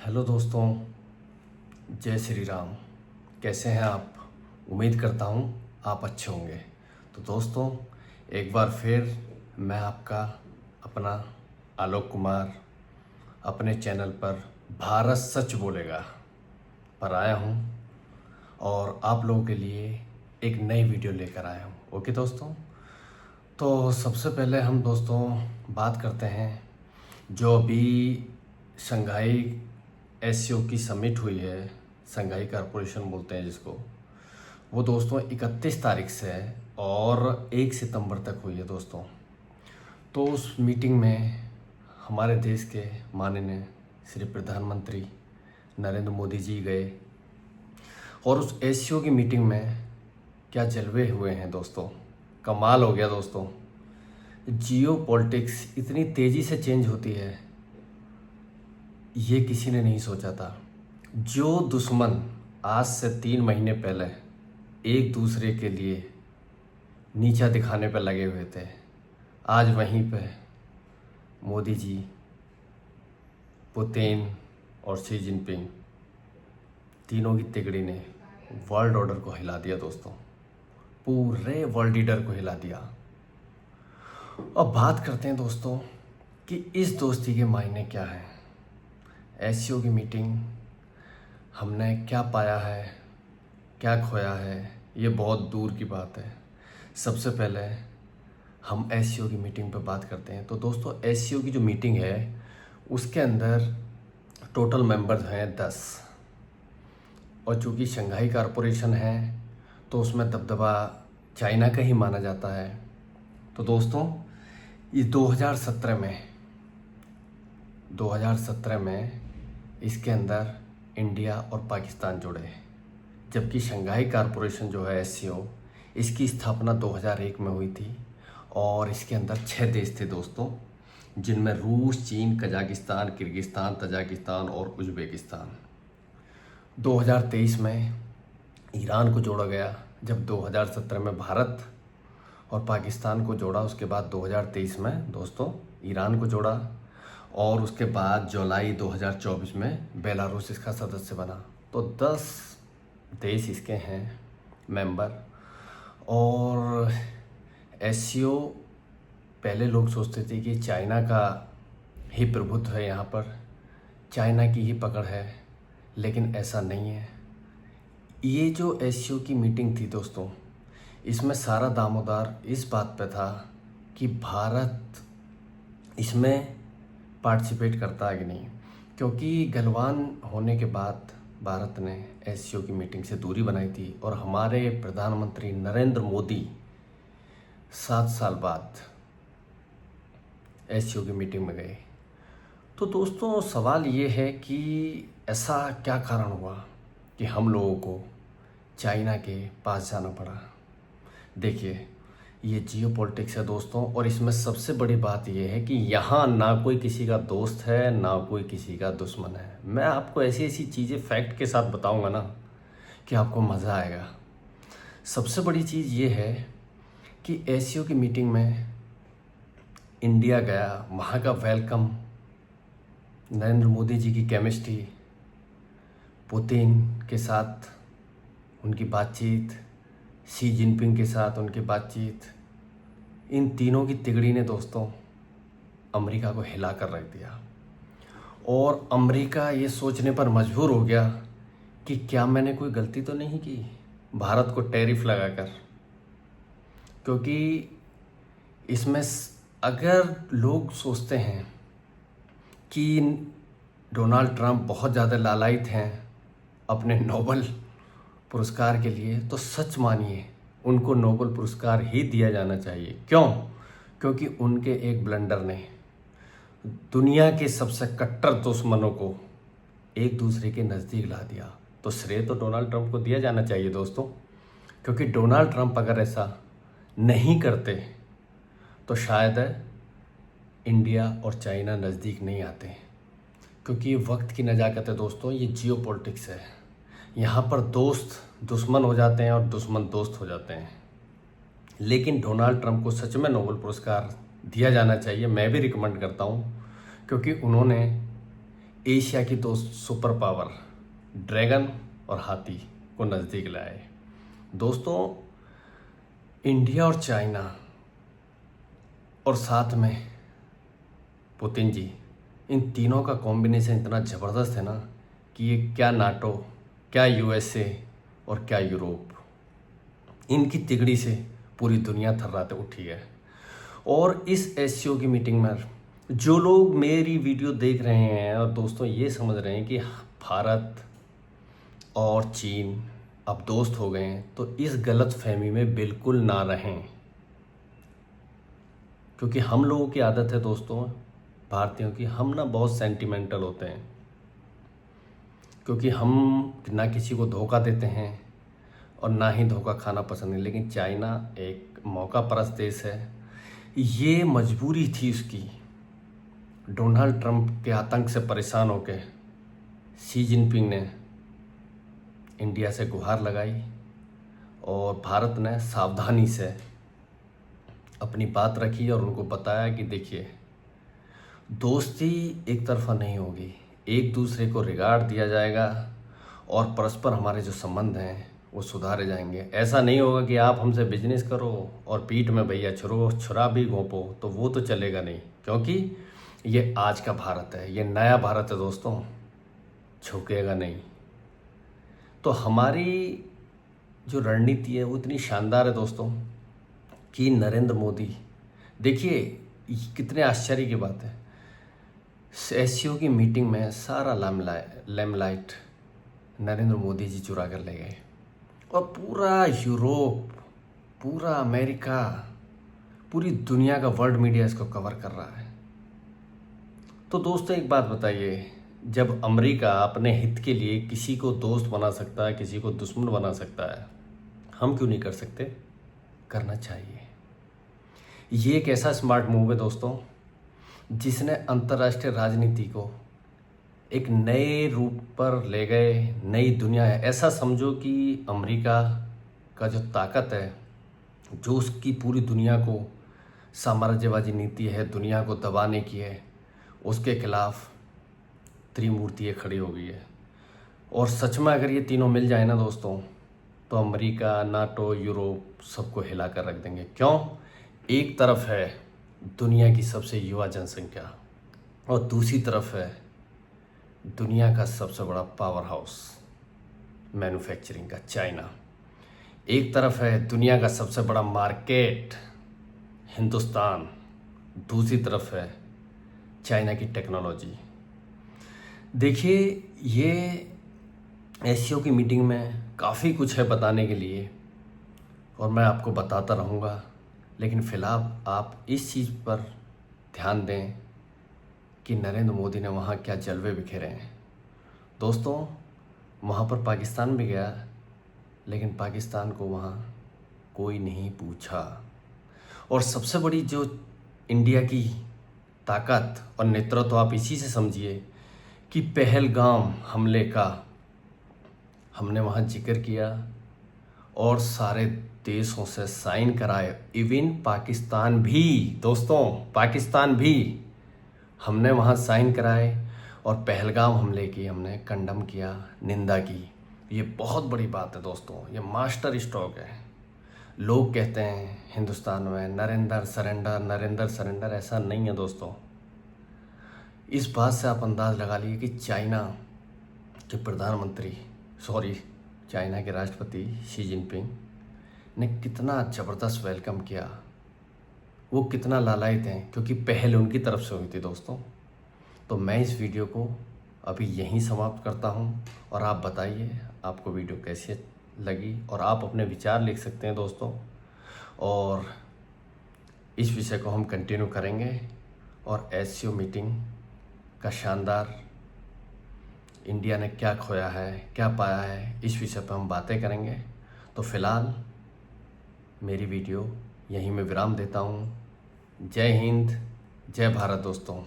Hello दोस्तों, जय श्री राम। कैसे हैं आप? उम्मीद करता हूँ आप अच्छे होंगे। तो दोस्तों, एक बार फिर मैं आपका अपना आलोक कुमार अपने चैनल पर भारत सच बोलेगा पर आया हूँ और आप लोगों के लिए एक नई वीडियो लेकर आया हूँ। ओके दोस्तों, तो सबसे पहले हम दोस्तों बात करते हैं जो अभी शंघाई एससीओ की समिट हुई है, शंघाई कॉरपोरेशन बोलते हैं जिसको। वो दोस्तों 31 तारीख से है और 1 सितंबर तक हुई है दोस्तों। तो उस मीटिंग में हमारे देश के माननीय श्री प्रधानमंत्री नरेंद्र मोदी जी गए और उस एससीओ की मीटिंग में क्या जलवे हुए हैं दोस्तों, कमाल हो गया दोस्तों। जियो पॉलिटिक्स इतनी तेज़ी से चेंज होती है ये किसी ने नहीं सोचा था। जो दुश्मन आज से 3 महीने पहले एक दूसरे के लिए नीचा दिखाने पर लगे हुए थे, आज वहीं पे मोदी जी, पुतिन और शी जिनपिंग तीनों की तिगड़ी ने वर्ल्ड ऑर्डर को हिला दिया दोस्तों, पूरे वर्ल्ड लीडर को हिला दिया। अब बात करते हैं दोस्तों कि इस दोस्ती के मायने क्या हैं। एससीओ की मीटिंग हमने क्या पाया है, क्या खोया है, ये बहुत दूर की बात है। सबसे पहले हम एससीओ की मीटिंग पर बात करते हैं। तो दोस्तों, एससीओ की जो मीटिंग है उसके अंदर टोटल मेंबर्स हैं 10 और चूँकि शंघाई कॉरपोरेशन है तो उसमें दबदबा चाइना का ही माना जाता है। तो दोस्तों, ये 2017 में इसके अंदर इंडिया और पाकिस्तान जुड़े, जबकि शंघाई कॉरपोरेशन जो है एससीओ, इसकी स्थापना 2001 में हुई थी और इसके अंदर 6 देश थे दोस्तों, जिनमें रूस, चीन, कजाकिस्तान, किर्गिस्तान, तजाकिस्तान और उज़्बेकिस्तान। 2023 में ईरान को जोड़ा गया। जब 2017 में भारत और पाकिस्तान को जोड़ा, उसके बाद 2023 में दोस्तों ईरान को जोड़ा और उसके बाद जुलाई 2024 में बेलारूस इसका सदस्य बना। तो 10 देश इसके हैं मेंबर। और एससीओ पहले लोग सोचते थे कि चाइना का ही प्रभुत्व है यहाँ पर, चाइना की ही पकड़ है, लेकिन ऐसा नहीं है। ये जो एससीओ की मीटिंग थी दोस्तों, इसमें सारा दामोदार इस बात पे था कि भारत इसमें पार्टिसिपेट करता है कि नहीं, क्योंकि गलवान होने के बाद भारत ने एससीओ की मीटिंग से दूरी बनाई थी और हमारे प्रधानमंत्री नरेंद्र मोदी 7 साल बाद एससीओ की मीटिंग में गए। तो दोस्तों, सवाल ये है कि ऐसा क्या कारण हुआ कि हम लोगों को चाइना के पास जाना पड़ा। देखिए, ये जियो पॉलिटिक्स है दोस्तों, और इसमें सबसे बड़ी बात यह है कि यहाँ ना कोई किसी का दोस्त है, ना कोई किसी का दुश्मन है। मैं आपको ऐसी ऐसी चीज़ें फैक्ट के साथ बताऊँगा ना कि आपको मज़ा आएगा। सबसे बड़ी चीज़ ये है कि एससीओ की मीटिंग में इंडिया गया, वहाँ का वेलकम, नरेंद्र मोदी जी की केमिस्ट्री, पुतिन के साथ उनकी बातचीत, शी जिनपिंग के साथ उनकी बातचीत, इन तीनों की तिगड़ी ने दोस्तों अमेरिका को हिला कर रख दिया। और अमेरिका ये सोचने पर मजबूर हो गया कि क्या मैंने कोई गलती तो नहीं की भारत को टैरिफ लगाकर, क्योंकि इसमें अगर लोग सोचते हैं कि डोनाल्ड ट्रंप बहुत ज़्यादा लालायित हैं अपने नोबेल पुरस्कार के लिए, तो सच मानिए उनको नोबेल पुरस्कार ही दिया जाना चाहिए। क्यों? क्योंकि उनके एक ब्लंडर ने दुनिया के सबसे कट्टर दुश्मनों को एक दूसरे के नज़दीक ला दिया। तो श्रेय तो डोनाल्ड ट्रंप को दिया जाना चाहिए दोस्तों, क्योंकि डोनाल्ड ट्रंप अगर ऐसा नहीं करते तो शायद इंडिया और चाइना नज़दीक नहीं आते, क्योंकि ये वक्त की नज़ाकत है दोस्तों। ये जियो पॉलिटिक्स है, यहाँ पर दोस्त दुश्मन हो जाते हैं और दुश्मन दोस्त हो जाते हैं। लेकिन डोनाल्ड ट्रंप को सच में नोबेल पुरस्कार दिया जाना चाहिए, मैं भी रिकमेंड करता हूँ, क्योंकि उन्होंने एशिया की दो सुपर पावर ड्रैगन और हाथी को नज़दीक लाए। दोस्तों, इंडिया और चाइना और साथ में पुतिन जी, इन तीनों का कॉम्बिनेशन इतना ज़बरदस्त है ना कि ये क्या नाटो, क्या यूएसए और क्या यूरोप, इनकी तिगड़ी से पूरी दुनिया थर्राते उठी है। और इस एससीओ की मीटिंग में जो लोग मेरी वीडियो देख रहे हैं और दोस्तों ये समझ रहे हैं कि भारत और चीन अब दोस्त हो गए हैं, तो इस गलत फहमी में बिल्कुल ना रहें, क्योंकि हम लोगों की आदत है दोस्तों, भारतीयों की, हम ना बहुत सेंटिमेंटल होते हैं, क्योंकि हम ना किसी को धोखा देते हैं और ना ही धोखा खाना पसंद है। लेकिन चाइना एक मौका परस्त देश है, ये मजबूरी थी उसकी। डोनाल्ड ट्रंप के आतंक से परेशान होकर शी जिनपिंग ने इंडिया से गुहार लगाई और भारत ने सावधानी से अपनी बात रखी और उनको बताया कि देखिए, दोस्ती एक तरफा नहीं होगी, एक दूसरे को रिगार्ड दिया जाएगा और परस्पर हमारे जो संबंध हैं वो सुधारे जाएंगे। ऐसा नहीं होगा कि आप हमसे बिजनेस करो और पीठ में भैया छुरा भी घोंपो, तो वो तो चलेगा नहीं, क्योंकि ये आज का भारत है, ये नया भारत है दोस्तों, झुकेगा नहीं। तो हमारी जो रणनीति है वो इतनी शानदार है दोस्तों कि नरेंद्र मोदी, देखिए कितने आश्चर्य की बात है, एससीओ की मीटिंग में सारा लेमलाइट नरेंद्र मोदी जी चुरा कर ले गए और पूरा यूरोप, पूरा अमेरिका, पूरी दुनिया का वर्ल्ड मीडिया इसको कवर कर रहा है। तो दोस्तों एक बात बताइए, जब अमेरिका अपने हित के लिए किसी को दोस्त बना सकता है, किसी को दुश्मन बना सकता है, हम क्यों नहीं कर सकते? करना चाहिए। ये एक ऐसा स्मार्ट मूव है दोस्तों जिसने अंतर्राष्ट्रीय राजनीति को एक नए रूप पर ले गए, नई दुनिया है। ऐसा समझो कि अमेरिका का जो ताकत है, जो उसकी पूरी दुनिया को साम्राज्यवादी नीति है, दुनिया को दबाने की है, उसके खिलाफ त्रिमूर्ति खड़ी हो गई है। और सच में अगर ये तीनों मिल जाए ना दोस्तों, तो अमेरिका, नाटो, यूरोप सबको हिला कर रख देंगे। क्यों? एक तरफ है दुनिया की सबसे युवा जनसंख्या और दूसरी तरफ है दुनिया का सबसे बड़ा पावर हाउस मैन्युफैक्चरिंग का चाइना। एक तरफ है दुनिया का सबसे बड़ा मार्केट हिंदुस्तान, दूसरी तरफ है चाइना की टेक्नोलॉजी। देखिए, ये एससीओ की मीटिंग में काफ़ी कुछ है बताने के लिए और मैं आपको बताता रहूँगा, लेकिन फ़िलहाल आप इस चीज़ पर ध्यान दें कि नरेंद्र मोदी ने वहाँ क्या जलवे बिखेरे हैं। दोस्तों, वहाँ पर पाकिस्तान भी गया, लेकिन पाकिस्तान को वहाँ कोई नहीं पूछा। और सबसे बड़ी जो इंडिया की ताकत और नेतृत्व तो आप इसी से समझिए कि पहलगाम हमले का हमने वहाँ जिक्र किया और सारे देशों से साइन कराए, इवन पाकिस्तान भी, दोस्तों पाकिस्तान भी हमने वहाँ साइन कराए और पहलगाम हमले की हमने कंडम किया, निंदा की। ये बहुत बड़ी बात है दोस्तों, ये मास्टर स्ट्रोक है। लोग कहते हैं हिंदुस्तान में नरेंद्र सरेंडर, ऐसा नहीं है दोस्तों। इस बात से आप अंदाज़ लगा लीजिए कि चाइना के राष्ट्रपति शी जिनपिंग ने कितना ज़बरदस्त वेलकम किया, वो कितना लालायित हैं, क्योंकि पहल उनकी तरफ से हुई थी दोस्तों। तो मैं इस वीडियो को अभी यहीं समाप्त करता हूं और आप बताइए आपको वीडियो कैसी लगी और आप अपने विचार लिख सकते हैं दोस्तों। और इस विषय को हम कंटिन्यू करेंगे और एससीओ मीटिंग का शानदार इंडिया ने क्या खोया है, क्या पाया है, इस विषय पर हम बातें करेंगे। तो फिलहाल मेरी वीडियो यहीं में विराम देता हूँ। जय हिंद, जय भारत दोस्तों।